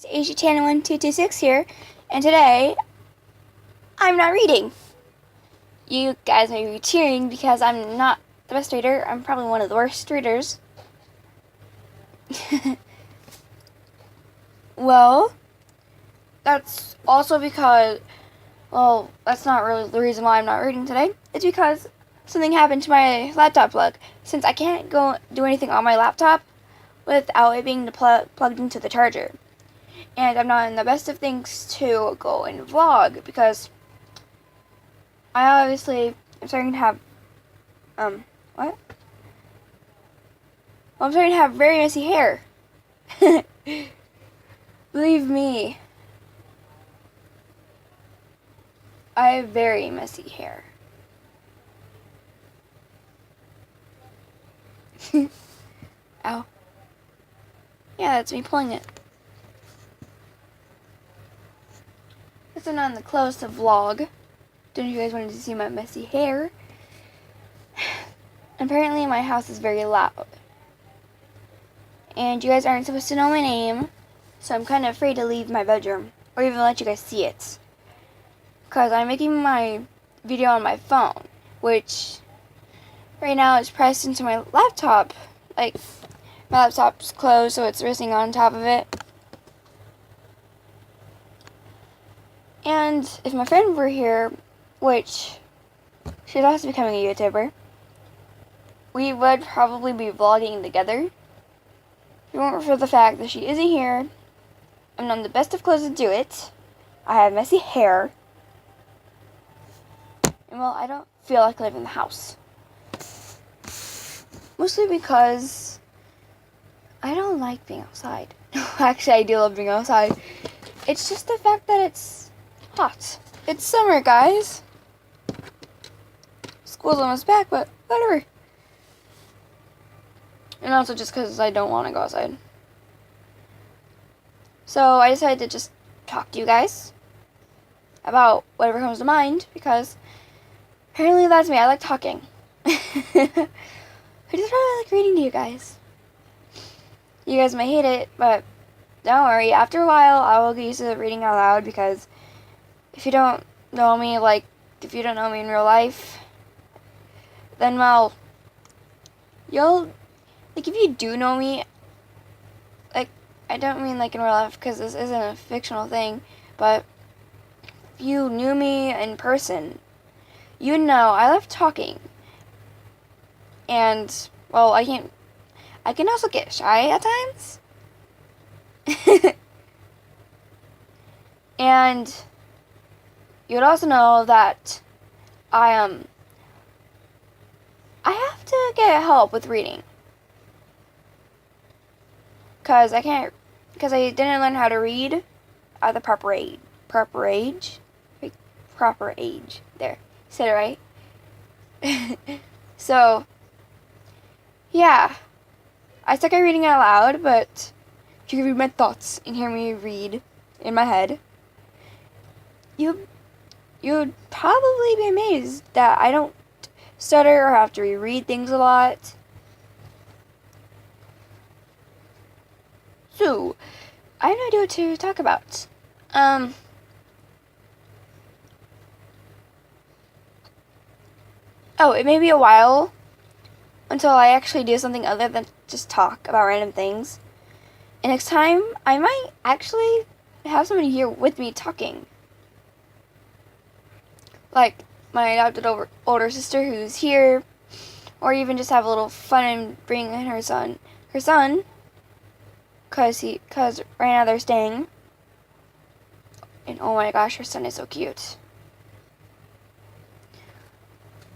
It's AGChan1226 here, and today I'm not reading. You guys may be cheering because I'm not the best reader. I'm probably one of the worst readers. Well, that's also because, well, that's not really the reason why I'm not reading today. It's because something happened to my laptop plug. Since I can't go do anything on my laptop without it being plugged into the charger. And I'm not in the best of things to go and vlog because I obviously am starting to have, what? Well, I'm starting to have very messy hair. Believe me, I have very messy hair. Ow. Yeah, that's me pulling it. This is not in the close of vlog. Don't know if you guys wanted to see my messy hair. Apparently my house is very loud. And you guys aren't supposed to know my name, so I'm kind of afraid to leave my bedroom or even let you guys see it. Because I'm making my video on my phone, which right now is pressed into my laptop. Like, my laptop's closed, so it's resting on top of it. And if my friend were here, which she's also becoming a YouTuber, we would probably be vlogging together. If it weren't for the fact that she isn't here, I'm not in the best of clothes to do it. I have messy hair. And well, I don't feel like leaving the house. Mostly because I don't like being outside. Actually, I do love being outside. It's just the fact that it's hot. It's summer, guys. School's almost back, but whatever. And also just because I don't want to go outside. So I decided to just talk to you guys about whatever comes to mind, because apparently that's me. I like talking. I just really like reading to you guys. You guys may hate it, but don't worry. After a while, I will get used to reading out loud, because if you don't know me, if you don't know me in real life, then, well, if you do know me, I don't mean, in real life, because this isn't a fictional thing, but if you knew me in person, you know I love talking. And, well, I can also get shy at times. And you would also know that I have to get help with reading. Because I didn't learn how to read at the proper age. Proper age. There. Said it right. So, yeah. I suck at reading out loud, but if you can read my thoughts and hear me read in my head, you'd probably be amazed that I don't stutter or have to reread things a lot. So, I have no idea what to talk about. Oh, it may be a while until I actually do something other than just talk about random things. And next time, I might actually have somebody here with me talking. Like my adopted older sister who's here, or even just have a little fun and bring in her son, cause right now they're staying. And oh my gosh, her son is so cute.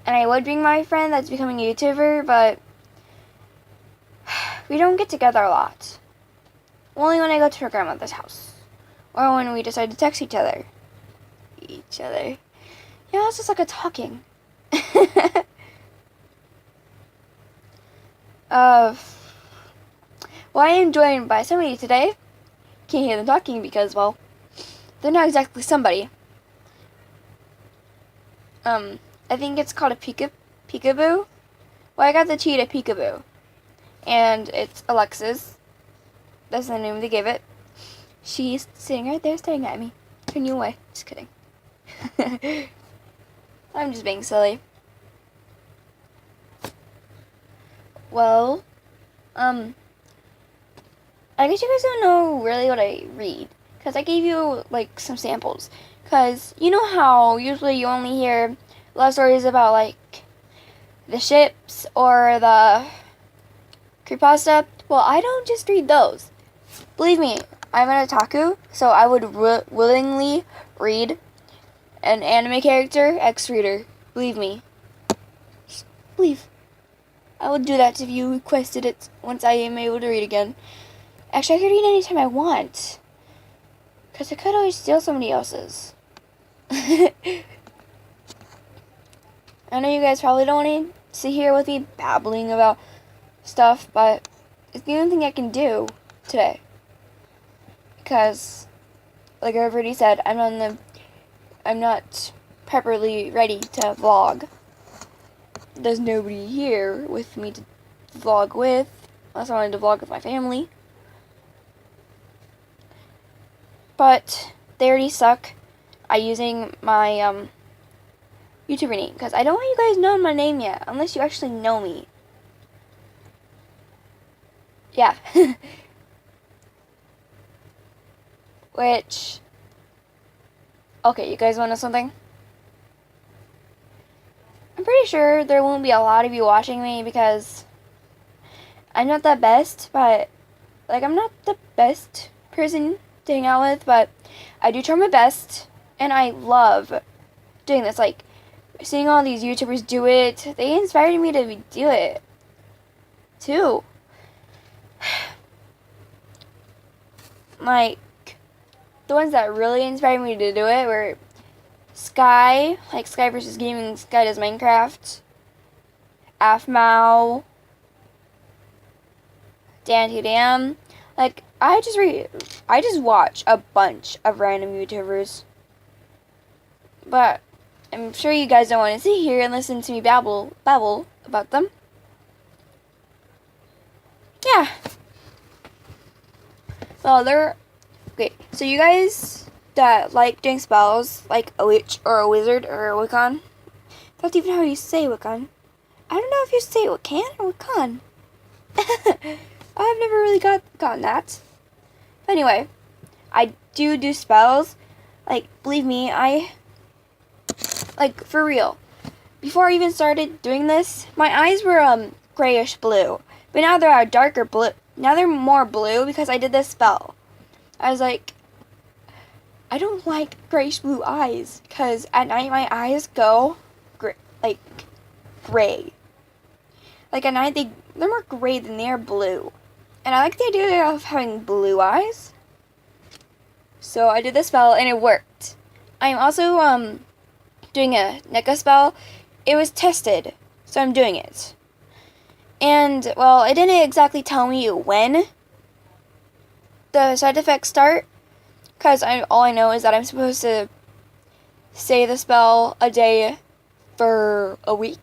And I would bring my friend that's becoming a YouTuber, but we don't get together a lot. Only when I go to her grandmother's house, or when we decide to text each other. Yeah, it's just like a talking. Well, I am joined by somebody today. Can't hear them talking because, well, they're not exactly somebody. I think it's called a peekaboo. Well, I got the cheetah peekaboo. And it's Alexis. That's the name they gave it. She's sitting right there staring at me. Turn you away. Just kidding. I'm just being silly. Well, I guess you guys don't know really what I read. Because I gave you, like, some samples. Because you know how usually you only hear love stories about, like, the ships or the creepypasta? Well, I don't just read those. Believe me, I'm an otaku, so I would willingly read an anime character X-Reader. Believe me. Just believe. I would do that if you requested it once I am able to read again. Actually, I could read anytime I want. Because I could always steal somebody else's. I know you guys probably don't want to sit here with me babbling about stuff, but it's the only thing I can do today. Because, like I've already said, I'm not properly ready to vlog. There's nobody here with me to vlog with, unless I wanted to vlog with my family. But they already suck at using my YouTuber name, because I don't want you guys knowing my name yet, unless you actually know me. Yeah. Which, okay, you guys want to know something? I'm pretty sure there won't be a lot of you watching me because I'm not the best, but, like, I'm not the best person to hang out with, but I do try my best, and I love doing this. Like, seeing all these YouTubers do it, they inspired me to do it, too. Like, the ones that really inspired me to do it were Sky, like Sky vs. Gaming, Sky Does Minecraft, Afmao, Dan2Dam. Like, I just watch a bunch of random YouTubers. But I'm sure you guys don't want to sit here and listen to me babble about them. Yeah. Well, okay, so you guys that like doing spells, like a witch or a wizard or a Wiccan, that's even how you say Wiccan. I don't know if you say Wiccan or Wiccan. I've never really gotten that. But anyway, I do spells. Like, believe me, like, for real. Before I even started doing this, my eyes were grayish blue. But now they're a darker blue. Now they're more blue because I did this spell. I was like, I don't like grayish blue eyes because at night my eyes go gray. Like at night they're more gray than they are blue. And I like the idea of having blue eyes. So I did this spell and it worked. I'm also doing a NECA spell. It was tested, so I'm doing it. And, well, it didn't exactly tell me when the side effects start, because all I know is that I'm supposed to say the spell a day for a week,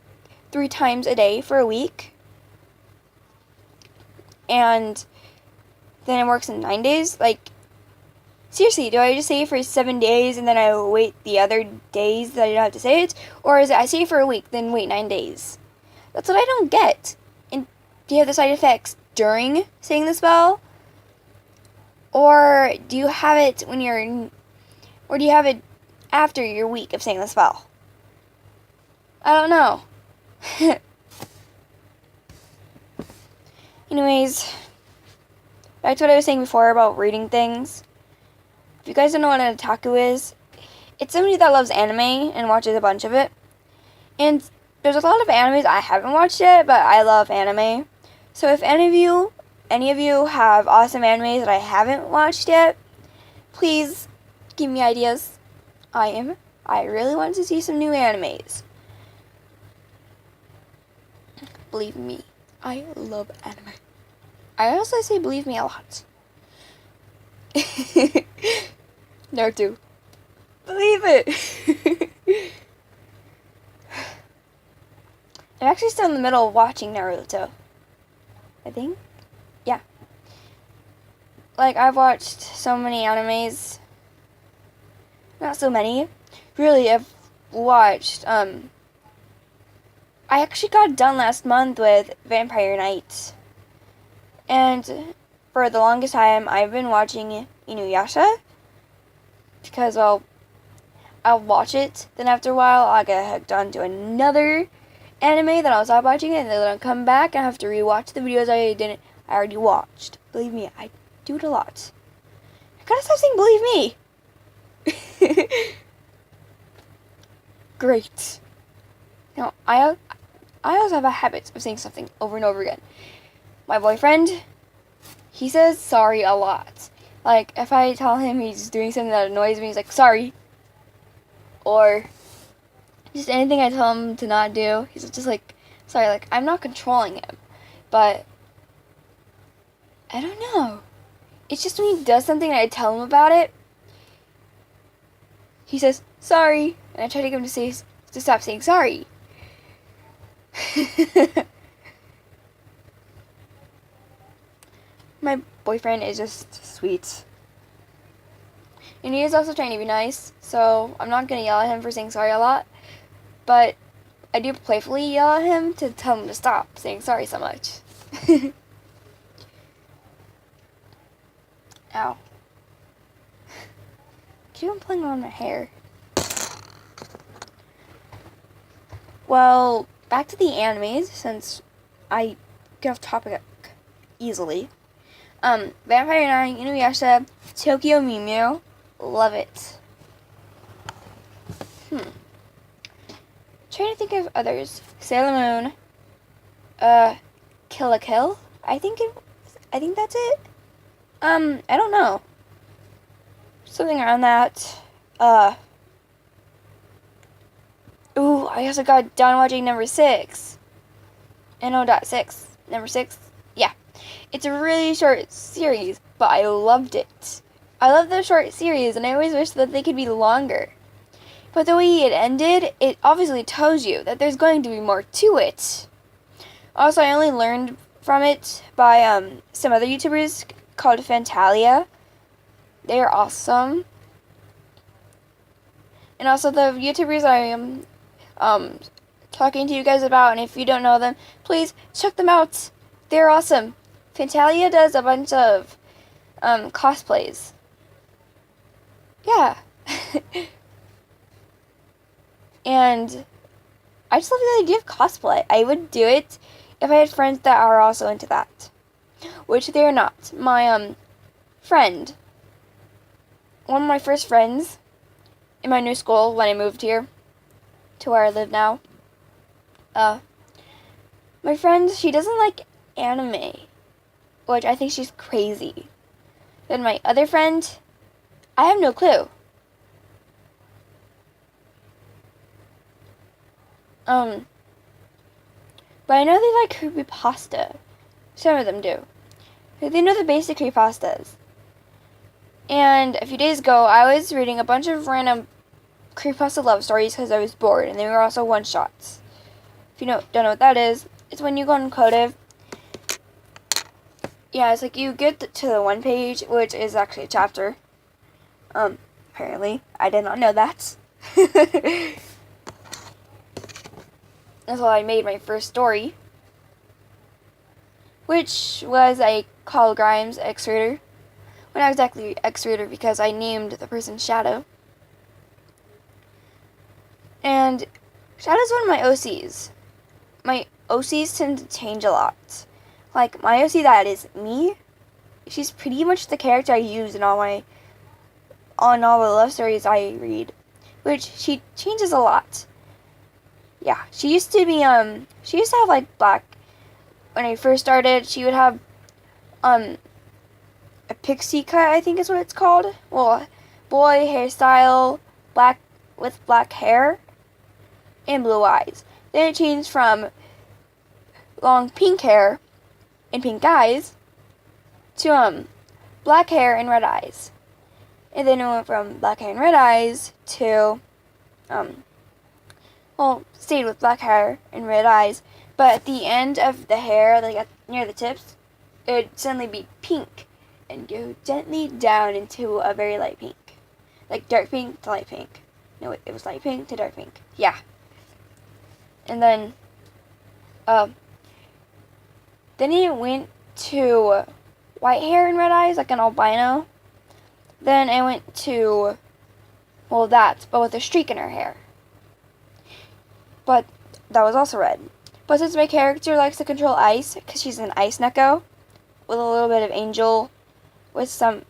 3 times a day for a week, and then it works in 9 days. Like, seriously, do I just say it for 7 days and then I wait the other days that I don't have to say it? Or is it I say it for a week, then wait 9 days? That's what I don't get. And do you have the side effects during saying the spell? Or do you have it or do you have it after your week of saying the spell? I don't know. Anyways, back to what I was saying before about reading things. If you guys don't know what an otaku is, it's somebody that loves anime and watches a bunch of it. And there's a lot of animes I haven't watched yet, but I love anime. So if any of you have awesome animes that I haven't watched yet, please give me ideas. I really want to see some new animes. Believe me, I love anime. I also say believe me a lot. Naruto. Believe it! I'm actually still in the middle of watching Naruto. I think? Yeah. like, I've watched so many animes. Not so many. Really, I've watched, I actually got done last month with Vampire Knight. And for the longest time, I've been watching Inuyasha. Because, well, I'll watch it, then after a while, I'll get hooked on to another anime, then I'll stop watching it, and then I'll come back and have to rewatch the videos I already watched. Believe me, I do it a lot. I gotta stop saying believe me. Great. Now, I also have a habit of saying something over and over again. My boyfriend, he says sorry a lot. Like, if I tell him he's doing something that annoys me, he's like, sorry. Or just anything I tell him to not do, he's just like, sorry, like, I'm not controlling him. But, I don't know. It's just when he does something and I tell him about it, he says, sorry. And I try to get him to stop saying sorry. My boyfriend is just sweet. And he is also trying to be nice, so I'm not going to yell at him for saying sorry a lot. But I do playfully yell at him to tell him to stop saying sorry so much. Ow. Keep on pulling on my hair. Well, back to the animes, since I get off topic easily. Vampire Knight, Inuyasha, Tokyo Mew, love it. Trying to think of others. Sailor Moon, Kill la Kill. I think that's it. I don't know. Something around that. Ooh, I also got done watching number 6. NO.6. Number 6. Yeah. It's a really short series, but I loved it. I love the short series, and I always wish that they could be longer. But the way it ended, it obviously tells you that there's going to be more to it. Also, I only learned from it by some other YouTubers called Fantalia. They are awesome. And also the YouTubers I am talking to you guys about, and if you don't know them, please check them out. They're awesome. Fantalia does a bunch of cosplays. Yeah. And I just love the idea of cosplay. I would do it if I had friends that are also into that. Which they are not. My friend, one of my first friends in my new school when I moved here to where I live now, my friend, she doesn't like anime, which I think she's crazy. Then my other friend, I have no clue. But I know they like creepypasta. Some of them do. They know the basic creepypastas. And a few days ago, I was reading a bunch of random creepypasta love stories because I was bored, and they were also one-shots. If you don't know what that is, it's when you go on Codif. Yeah, it's like you get to the one page, which is actually a chapter. Apparently. I did not know that. That's why I made my first story, which was a Call Grimes X-Raider. Well, not exactly X-Raider because I named the person Shadow. And Shadow's one of my OCs. My OCs tend to change a lot. Like, my OC that is me, she's pretty much the character I use in all the love stories I read. Which, she changes a lot. Yeah, she used to have, like, black, when I first started, she would have, a pixie cut, I think is what it's called. Well, boy hairstyle, with black hair, and blue eyes. Then it changed from long pink hair and pink eyes to, black hair and red eyes. And then it went from black hair and red eyes to, stayed with black hair and red eyes, but at the end of the hair, like near the tips, it would suddenly be pink. and go gently down into a very light pink. Like dark pink to light pink. No, it was light pink to dark pink. Yeah. And then it went to white hair and red eyes, like an albino. Then it went to, well, that, but with a streak in her hair. But that was also red. But since my character likes to control ice, because she's an ice Neko, with a little bit of angel, with some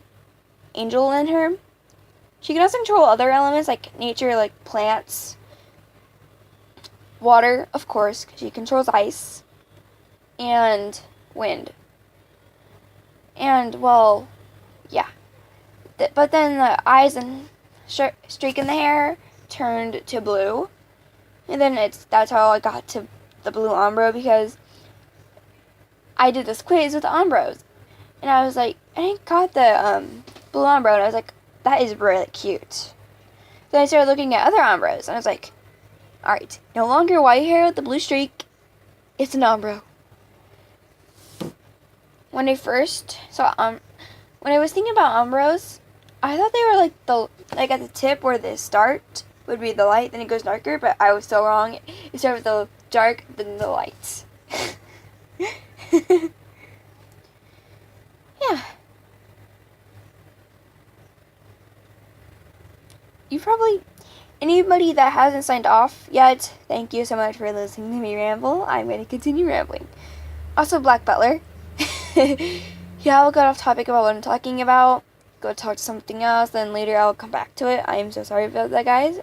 angel in her, she can also control other elements like nature, like plants, water, of course, because she controls ice, and wind. And, well, yeah. But then the eyes and streak in the hair turned to blue. And then that's how I got to the blue Umbro, because I did this quiz with the Umbros. And I was like, I got the blue Umbro, and I was like, that is really cute. Then I started looking at other Umbros, and I was like, alright, no longer white hair with the blue streak, it's an Umbro. When I first saw, when I was thinking about Umbros, I thought they were like at the tip where the start would be the light, then it goes darker, but I was so wrong. It started with the dark, then the lights. Yeah. Anybody that hasn't signed off yet, thank you so much for listening to me ramble. I'm going to continue rambling. Also, Black Butler. Yeah, I'll get off topic about what I'm talking about. Go talk to something else, then later I'll come back to it. I am so sorry about that, guys.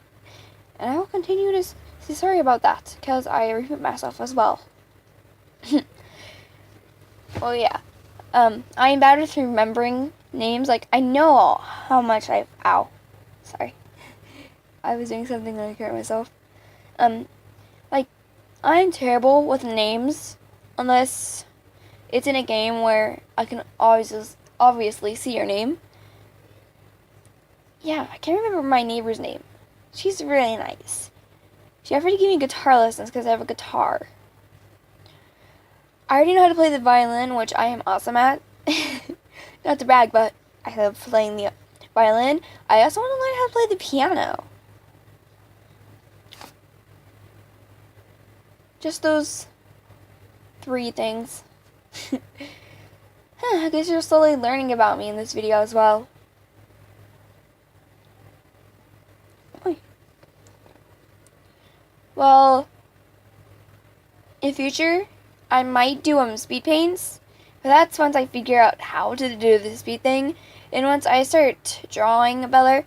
And I will continue to say sorry about that, because I repeat myself as well. Well, yeah. I am bad with remembering names. Like, I know how much ow. Sorry. I was doing something that I hurt myself. Like, I'm terrible with names, unless it's in a game where I can obviously see your name. Yeah, I can't remember my neighbor's name. She's really nice. She offered to give me guitar lessons because I have a guitar. I already know how to play the violin, which I am awesome at. Not to brag, but I love playing the violin. I also want to learn how to play the piano. Just those 3 things. I guess you're slowly learning about me in this video as well. Well, in future, I might do speed paints, but that's once I figure out how to do the speed thing, and once I start drawing better,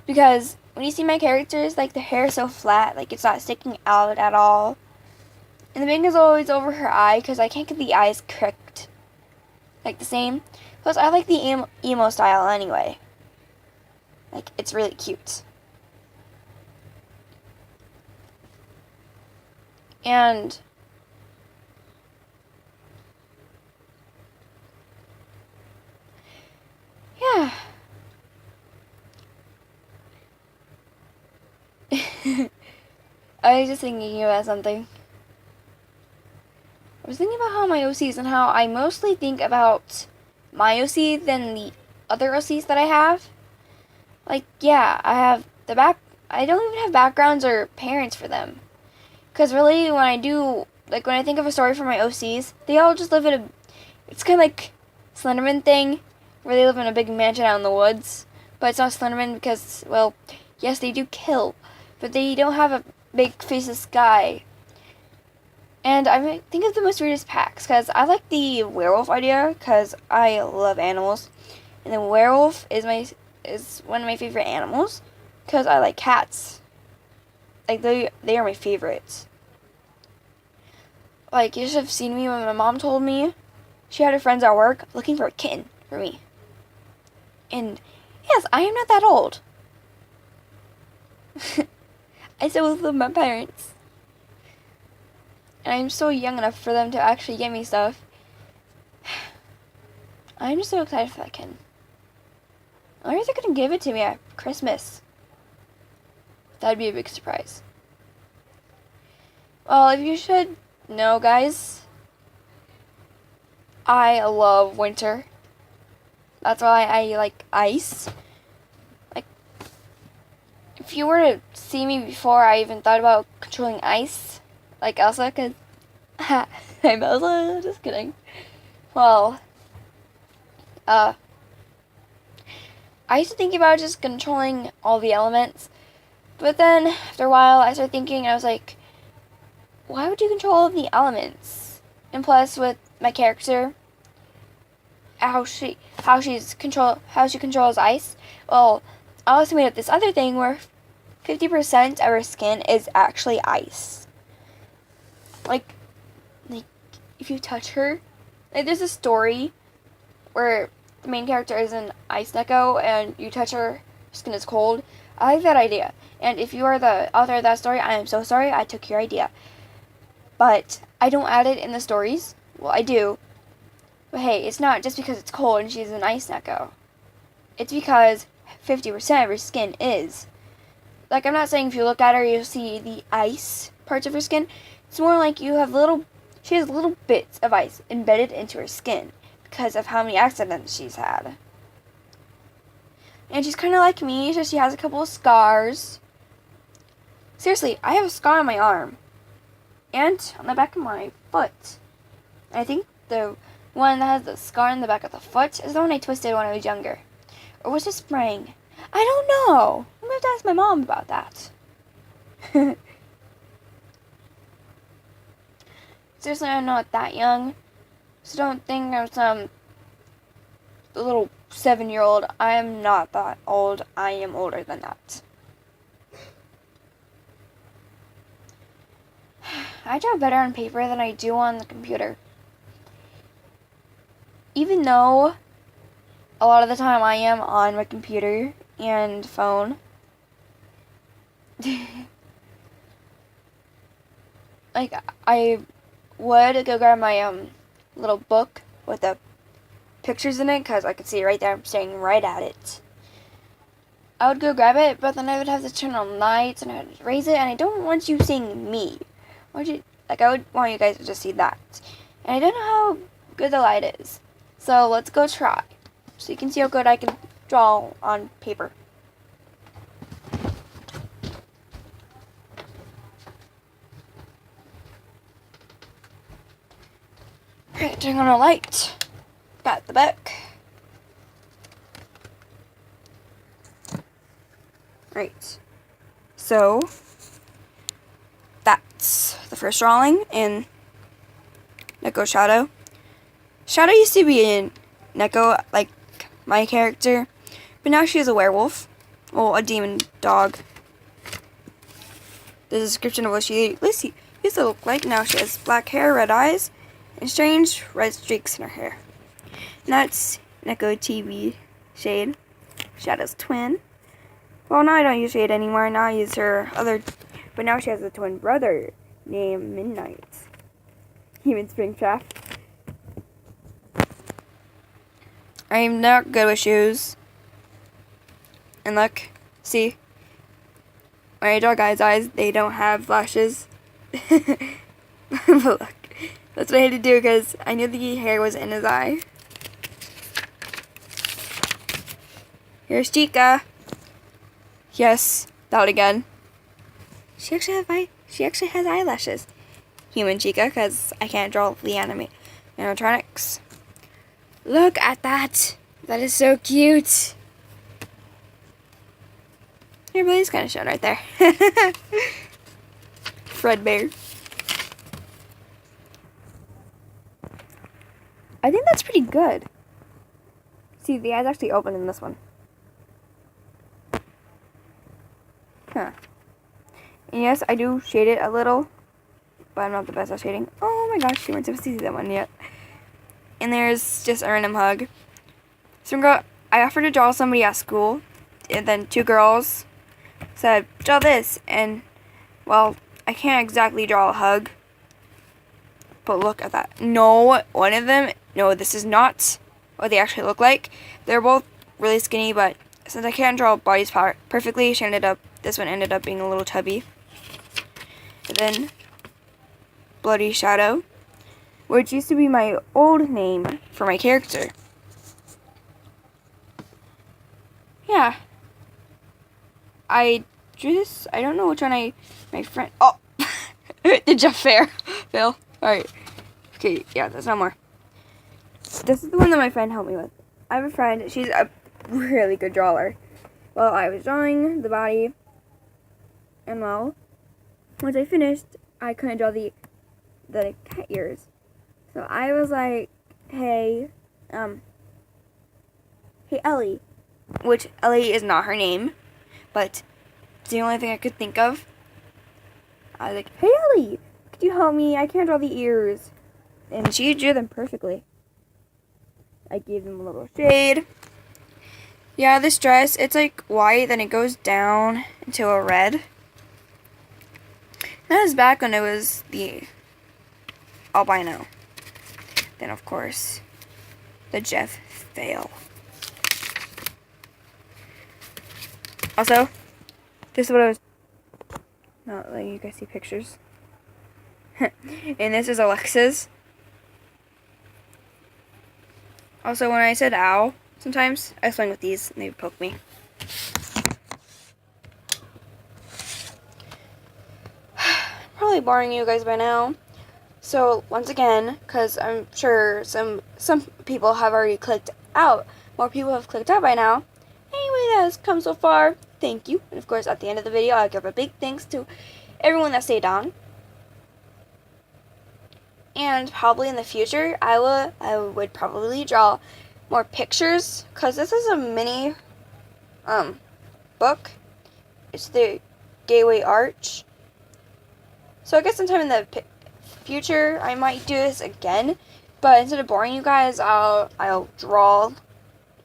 because when you see my characters, like, their hair is so flat, like, it's not sticking out at all, and the bang is always over her eye, because I can't get the eyes correct, like, the same. Plus, I like the emo style anyway. Like, it's really cute. And yeah. I was just thinking about something. I was thinking about how my OCs and how I mostly think about my OC than the other OCs that I have. Like, yeah, I don't even have backgrounds or parents for them. Because really, when I think of a story for my OCs, they all just live in it's kind of like Slenderman thing, where they live in a big mansion out in the woods. But it's not Slenderman because, well, yes, they do kill, but they don't have a big faceless guy. And I think of the most weirdest packs, because I like the werewolf idea, because I love animals. And the werewolf is one of my favorite animals, because I like cats. Like, they are my favorites. Like, you should have seen me when my mom told me she had her friends at work looking for a kitten for me. And, yes, I am not that old. I still live with my parents. And I'm so young enough for them to actually get me stuff. I'm just so excited for that kitten. I wonder if they're going to give it to me at Christmas. That'd be a big surprise. Well, if you should know, guys, I love winter. That's why I like ice. Like, if you were to see me before I even thought about controlling ice, like Elsa, because I'm Elsa, just kidding. Well, I used to think about just controlling all the elements, but then after a while I started thinking, and I was like, why would you control all of the elements? And plus, with my character, how she controls ice. Well, I also made up this other thing where 50% of her skin is actually ice. Like if you touch her, like there's a story where the main character is an ice Neko, and you touch her, her skin is cold. I like that idea. And if you are the author of that story, I am so sorry I took your idea. But I don't add it in the stories. Well, I do. But hey, it's not just because it's cold and she's an ice Neko. It's because 50% of her skin is. Like, I'm not saying if you look at her, you'll see the ice parts of her skin. It's more like she has little bits of ice embedded into her skin because of how many accidents she's had. And she's kind of like me, so she has a couple of scars. Seriously, I have a scar on my arm. And on the back of my foot. I think the one that has the scar on the back of the foot is the one I twisted when I was younger. Or was it spraying? I don't know. I'm going to have to ask my mom about that. Seriously, I'm not that young. So don't think I'm some little 7-year-old. I am not that old. I am older than that. I draw better on paper than I do on the computer. Even though a lot of the time I am on my computer and phone. Like, I would go grab my little book with the pictures in it, because I could see it right there. I'm staring right at it. I would go grab it, but then I would have to turn on lights and I would raise it, and I don't want you seeing me. I would want you guys to just see that. And I don't know how good the light is. So let's go try. So you can see how good I can draw on paper. Alright, turning on a light. Got the book. Right. So that's the first drawing in Neko Shadow. Shadow used to be in Neko, like my character, but now she is a werewolf. Well, a demon dog. The description of what she used to look like. Now she has black hair, red eyes, and strange red streaks in her hair. And that's Neko TV Shade, Shadow's twin. Well, now I don't use Shade anymore. Now I use her other, but now she has a twin brother named Midnight. Human Springtrap. I am not good with shoes. And look, see, when I draw guys' eyes, they don't have lashes. But look, that's what I had to do because I knew the hair was in his eye. Here's Chica. Yes, that again. She actually has eyelashes. Human Chica, because I can't draw the animatronics. Look at that. That is so cute. Your belly's kind of shown right there. Fredbear. I think that's pretty good. See, the eye's actually open in this one. Huh. And yes, I do shade it a little, but I'm not the best at shading. Oh my gosh, you weren't supposed to see that one yet. And there's just a random hug. Some girl, I offered to draw somebody at school, and then 2 girls said, draw this, and, well, I can't exactly draw a hug, but look at that. No, one of them, no, this is not what they actually look like. They're both really skinny, but since I can't draw bodies perfectly, this one ended up being a little chubby. And then Bloody Shadow. which used to be my old name for my character. Yeah. I drew this. I don't know which one my friend. Oh! The Jeff Fair. Phil. Alright. Okay, yeah, there's no more. This is the one that my friend helped me with. I have a friend. She's a really good drawer. Well, I was drawing the body. And well, once I finished, I couldn't draw the cat ears. So I was like, hey Ellie. Which Ellie is not her name, but it's the only thing I could think of. I was like, hey Ellie, could you help me? I can't draw the ears. And she drew them perfectly. I gave them a little shade. Yeah, this dress, it's like white, then it goes down into a red. That was back when it was the albino. Then, of course, the Jeff fail. Also, this is what I was... Not letting you guys see pictures. And this is Alexa's. Also, when I said ow, sometimes I swing with these and they poke me. Probably boring you guys by now. So, once again, because I'm sure some people have already clicked out. More people have clicked out by now. Anyway, that has come so far. Thank you. And of course, at the end of the video, I'll give a big thanks to everyone that stayed on. And probably in the future, I would probably draw more pictures, because this is a mini book. It's the Gateway Arch. So I guess sometime in the future, I might do this again. But instead of boring you guys, I'll draw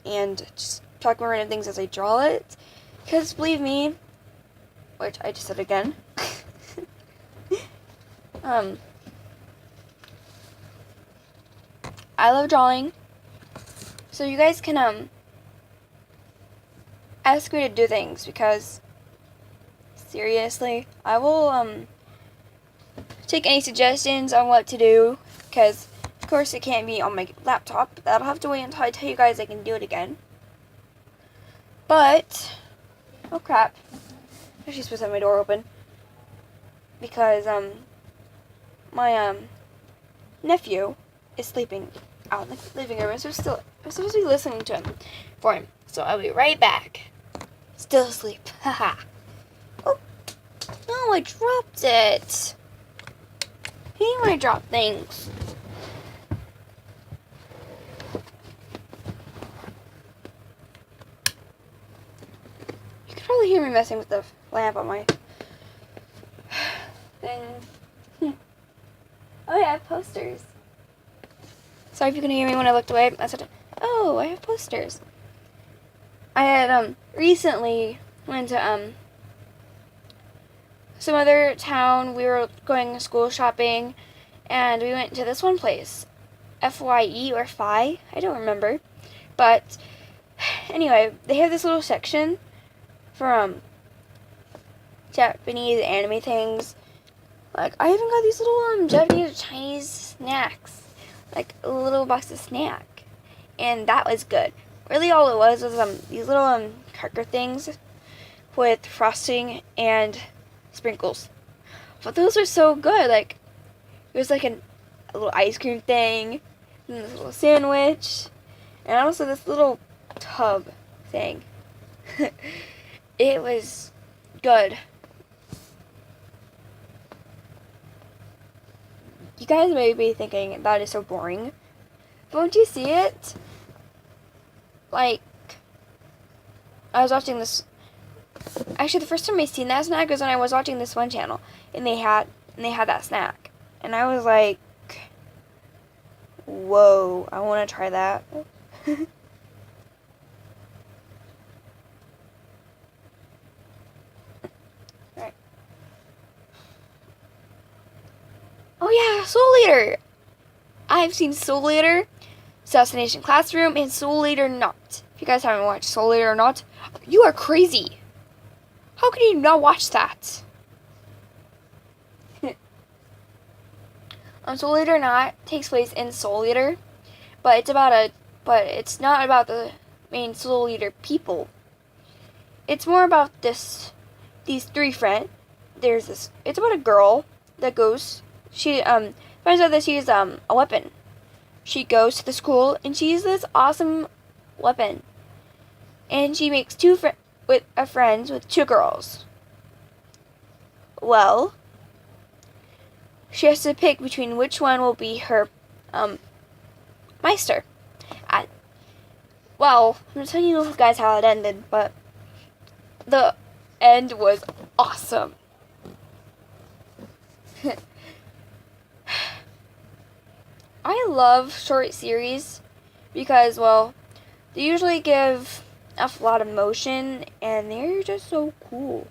and just talk about random things as I draw it. Because believe me, which I just said again, I love drawing. So you guys can ask me to do things, because seriously, I will take any suggestions on what to do, because of course it can't be on my laptop. That'll have to wait until I tell you guys I can do it again. But oh crap, I should supposed to have my door open, because my nephew is sleeping out in the living room. I'm supposed to be listening to him for him. So I'll be right back. Still asleep. Haha. Oh no, I dropped it. I hate when I drop things. You could probably hear me messing with the lamp on my thing. Oh yeah, I have posters. Sorry if you couldn't hear me when I looked away. I said, oh, I have posters. I had recently went to some other town. We were going school shopping, and we went to this one place, FYE or Phi, I don't remember. But anyway, they have this little section for Japanese anime things. Like, I even got these little Japanese or Chinese snacks. Like a little box of snack. And that was good. Really all it was these little cracker things with frosting and sprinkles. But those were so good. Like, it was like a little ice cream thing, and this little sandwich, and also this little tub thing. It was good. You guys may be thinking that is so boring. But won't you see it? Like, I was watching this. Actually, the first time I seen that snack was when I was watching this one channel, and they had that snack, and I was like, "Whoa! I want to try that." Right. Oh yeah, Soul Eater! I've seen Soul Eater, Assassination Classroom, and Soul Eater Not. If you guys haven't watched Soul Eater Not, you are crazy. How can you not watch that? Soul Eater not takes place in Soul Eater, but it's not about the main Soul Eater people. It's more about these three friends. It's about a girl that goes. She finds out that she's a weapon. She goes to the school and she's this awesome weapon, and she makes friends with two girls. Well, she has to pick between which one will be her Meister. Well, I'm just telling you guys how it ended, but the end was awesome. I love short series because, well, they usually give off a lot of emotion and they're just so cool.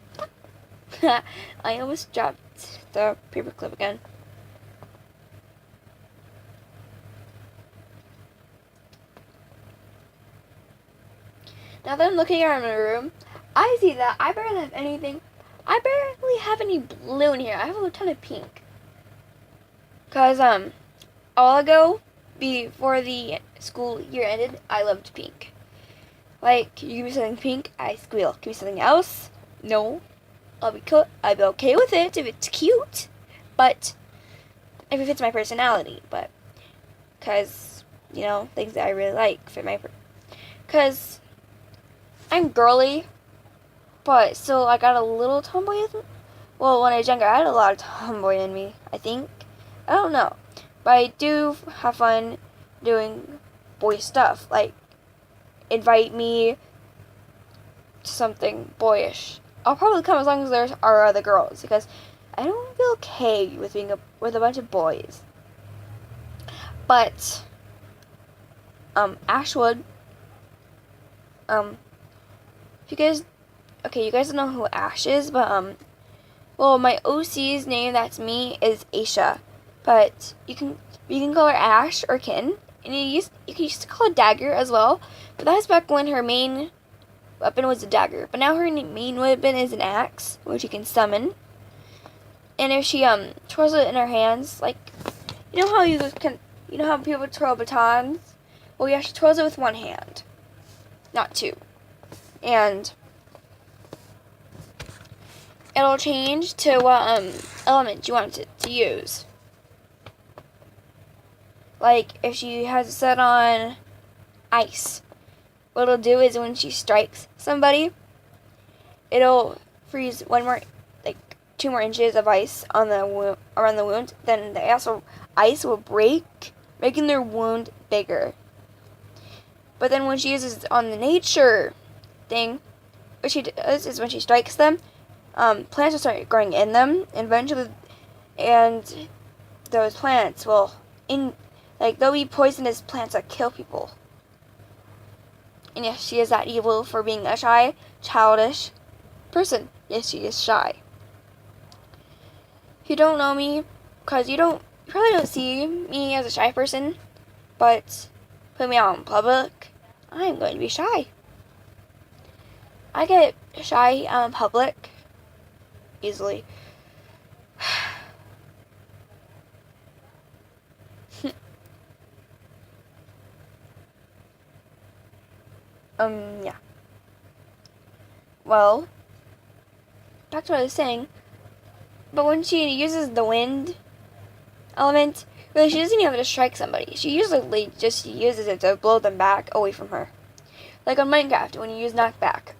I almost dropped the paperclip again. Now that I'm looking around my room, I see that I barely have anything. I barely have any blue in here. I have a ton of pink. Cause a while ago, before the school year ended, I loved pink. Like, you give me something pink, I squeal. Give me something else, no. I'll be okay with it if it's cute, but if it fits my personality. But cause things that I really like fit my. Cause I'm girly, but still I got a little tomboy in me. Well, when I was younger, I had a lot of tomboy in me, I think. I don't know. But I do have fun doing boy stuff, like invite me to something boyish. I'll probably come as long as there are other girls, because I don't feel okay with being with a bunch of boys. But Ashwood, you guys don't know who Ash is, but well, my OC's name, that's me, is Aisha, but you can call her Ash or Kin, and you can used to call her Dagger as well, but that was back when her main weapon was a dagger, but now her main weapon is an axe, which you can summon, and if she twirls it in her hands, like you know how people twirl batons, well, yeah, she twirls it with one hand, not two, and it'll change to what element you want it to use. Like, if she has it set on ice, what it'll do is when she strikes somebody, it'll freeze 2 more inches of ice on around the wound. Then the ice will break, making their wound bigger. But then when she uses it on the nature thing, what she does is when she strikes them, plants will start growing in them, and eventually, and those plants will they'll be poisonous plants that kill people. And yes, she is that evil for being a shy, childish person. Yes, she is shy. If you don't know me, because you probably don't see me as a shy person, but put me out in public, I'm going to be shy. I get shy out in public easily. Yeah. Well, back to what I was saying. But when she uses the wind element, really, she doesn't even have to strike somebody. She usually just uses it to blow them back away from her. Like on Minecraft, when you use knockback.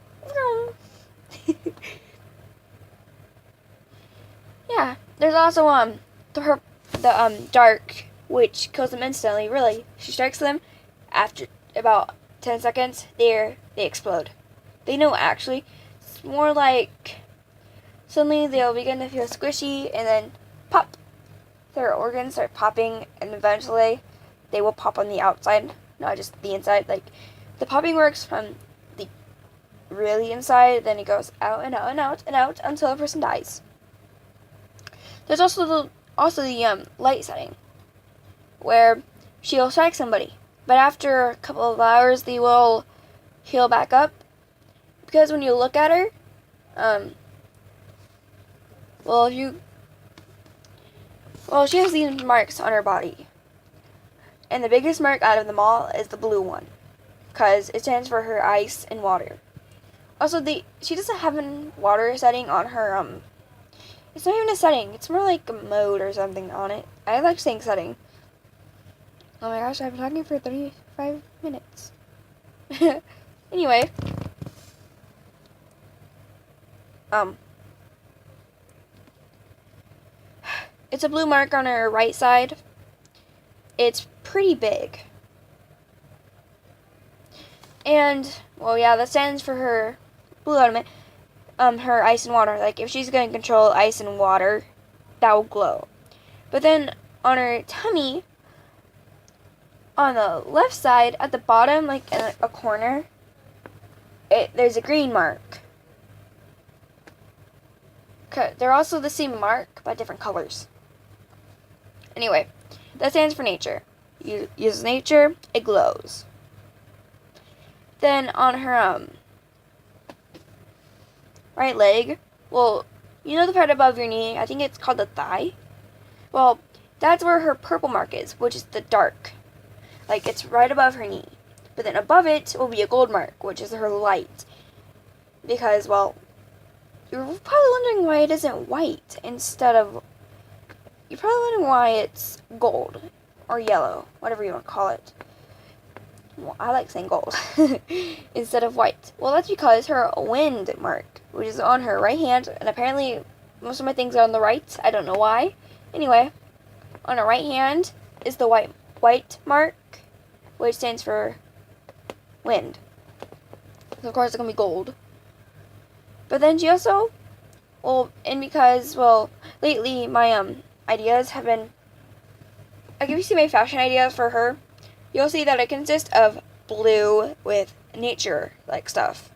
Yeah, there's also the dark, which kills them instantly. Really, she strikes them after about 10 seconds. They explode. They know, actually. It's more like suddenly they'll begin to feel squishy and then pop. Their organs start popping, and eventually they will pop on the outside, not just the inside. Like, the popping works from the really inside, then it goes out and out and out and out until the person dies. There's also the light setting, where she'll strike somebody, but after a couple of hours they will heal back up, because when you look at her, Well, she has these marks on her body. And the biggest mark out of them all is the blue one, because it stands for her ice and water. Also, she doesn't have a water setting on her, it's not even a setting, it's more like a mode or something on it. I like saying setting. Oh my gosh, I've been talking for 35 minutes. Anyway. It's a blue mark on her right side. It's pretty big. And, well, yeah, that stands for her blue element. Her ice and water. Like, if she's going to control ice and water, that will glow. But then, on her tummy, on the left side, at the bottom, like in a corner, there's a green mark. They're also the same mark, but different colors. Anyway, that stands for nature. Uses nature, it glows. Then on her right leg, well, you know the part above your knee, I think it's called the thigh? Well, that's where her purple mark is, which is the dark. Like, it's right above her knee. But then above it will be a gold mark, which is her light. Because, well, you're probably wondering why it isn't white instead of... You're probably wondering why it's gold or yellow, whatever you want to call it. Well, I like saying gold instead of white. Well, that's because her wind mark, which is on her right hand, and apparently most of my things are on the right. I don't know why. Anyway, on her right hand is the white mark, which stands for wind. So of course it's going to be gold. But then she also, well, and because, well, lately my ideas have been, like if you see my fashion ideas for her, you'll see that it consists of blue with nature like stuff.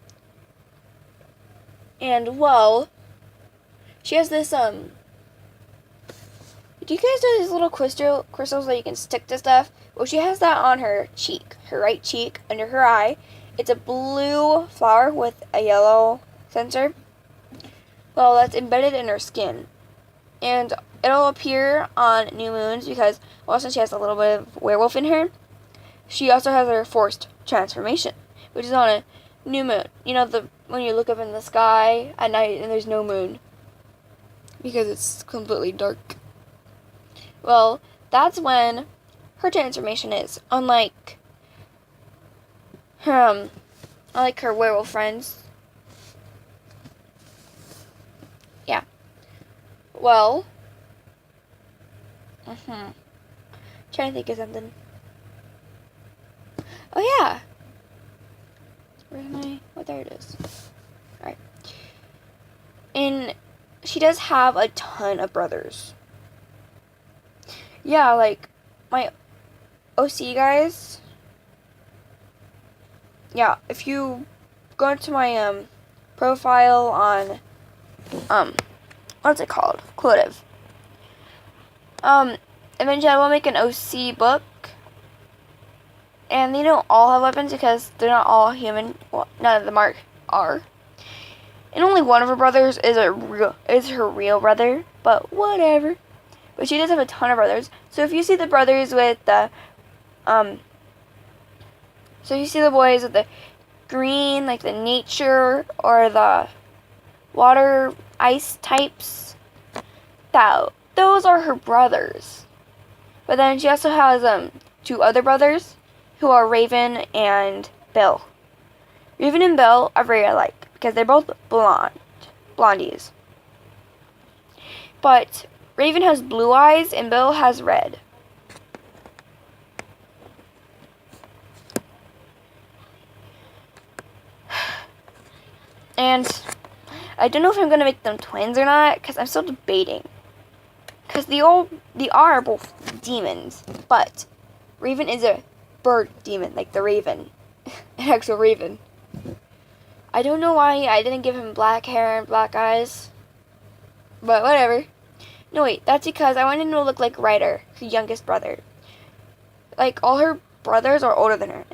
And, well, she has this, do you guys know these little crystals that you can stick to stuff? Well, she has that on her cheek, her right cheek, under her eye. It's a blue flower with a yellow sensor. Well, that's embedded in her skin. And it'll appear on new moons because, well, since she has a little bit of werewolf in her, she also has her forced transformation, which is on a new moon. You know, when you look up in the sky at night and there's no moon because it's completely dark. Well, that's when her transformation is. Unlike her werewolf friends. Yeah. Well. Trying to think of something. Oh yeah. Where am I? Oh, there it is. Alright. And she does have a ton of brothers. Yeah, like my OC guys. Yeah, if you go into my profile on what's it called? Clotive. Eventually I will make an OC book. And they don't all have weapons because they're not all human. Well, none of them are. And only one of her brothers is her real brother, but whatever. But she does have a ton of brothers. So if you see the brothers with the so you see the boys with the green, like the nature or the water ice types, those are her brothers. But then she also has two other brothers who are Raven and Bill. Raven and Bill are very alike because they're both blondies. But Raven has blue eyes and Bill has red. And I don't know if I'm going to make them twins or not because I'm still debating. Because they are both demons, but Raven is a bird demon, like the raven. An actual raven. I don't know why I didn't give him black hair and black eyes. But whatever. No, wait, that's because I wanted him to look like Ryder, her youngest brother. Like, all her brothers are older than her,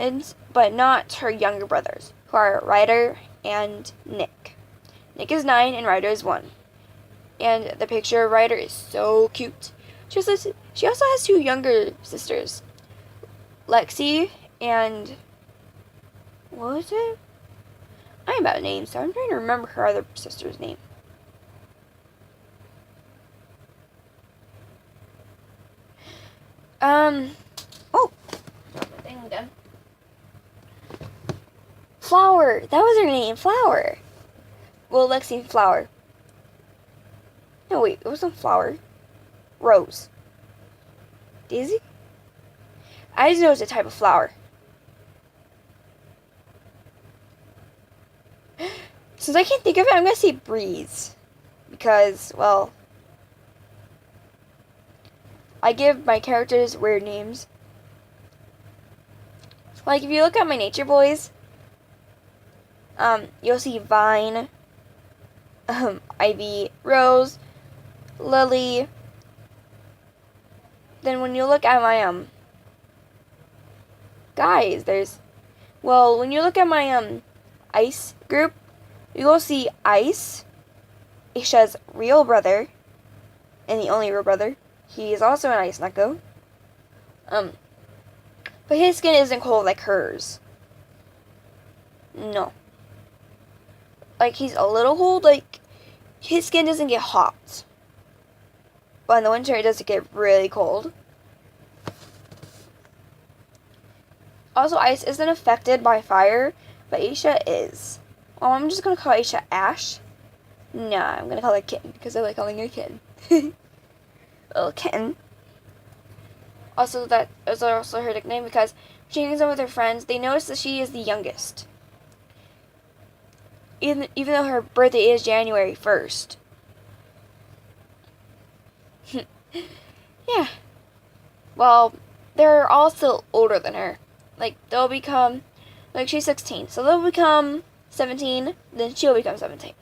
but not her younger brothers, who are Ryder and Nick. Nick is 9 and Ryder is 1. And the picture of Ryder is so cute. She also has two younger sisters, Lexi and what was it? I'm bad at names, so I'm trying to remember her other sister's name. Oh, got my thing again. Flower. That was her name, Flower. Well, Lexi Flower. No, wait, it wasn't Flower. Rose. Daisy? I just know it's a type of flower. Since I can't think of it, I'm going to say Breeze. Because, well, I give my characters weird names. Like, if you look at my Nature Boys, you'll see Vine, Ivy, Rose, Lily. Then when you look at my, guys, when you look at my, Ice group, you will see Ice, Aisha's real brother, and the only real brother. He is also an Ice Neko. But his skin isn't cold like hers. No. Like, he's a little cold, like, his skin doesn't get hot. But in the winter, it does get really cold. Also, Ice isn't affected by fire, but Aisha is. Oh, I'm just going to call Aisha Ash. Nah, I'm going to call her Kitten, because I like calling her Kitten. Little Kitten. Also, that is also her nickname, because she hangs out with her friends. They notice that she is the youngest. Even though her birthday is January 1st. Yeah. Well, they're all still older than her. Like, they'll become, like, she's 16, so they'll become 17, then she'll become 17.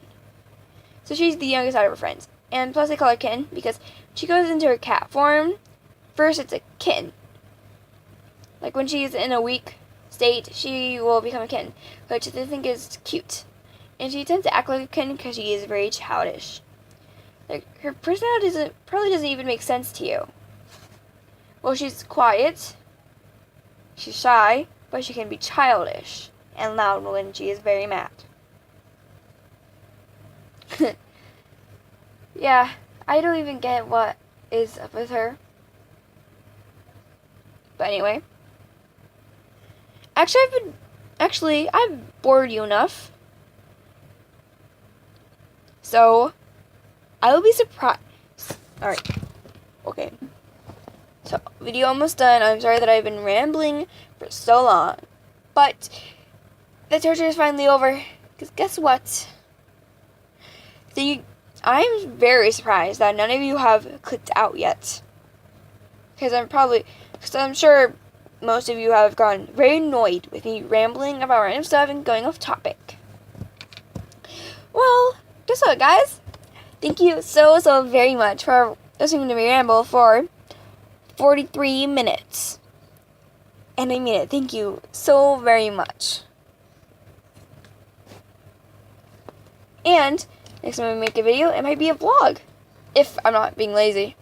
So she's the youngest out of her friends. And plus I call her Kitten, because she goes into her cat form. First, it's a kitten. Like, when she's in a weak state, she will become a kitten, which they think is cute. And she tends to act like a kitten because she is very childish. Like, her personality probably doesn't even make sense to you. Well, she's quiet, she's shy, but she can be childish and loud when she is very mad. Yeah, I don't even get what is up with her. But anyway. Actually, I've bored you enough. So, I will be surprised. Alright. Okay. So, video almost done. I'm sorry that I've been rambling for so long. But, the torture is finally over. Because guess what? I'm very surprised that none of you have clicked out yet. Because I'm sure most of you have gotten very annoyed with me rambling about random stuff and going off topic. Well, guess what, guys? Thank you so very much for listening to me ramble for 43 minutes. And I mean it. Thank you so very much. And next time I make a video, it might be a vlog. If I'm not being lazy.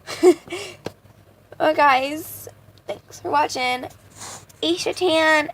Well, guys, thanks for watching. Aisha Tan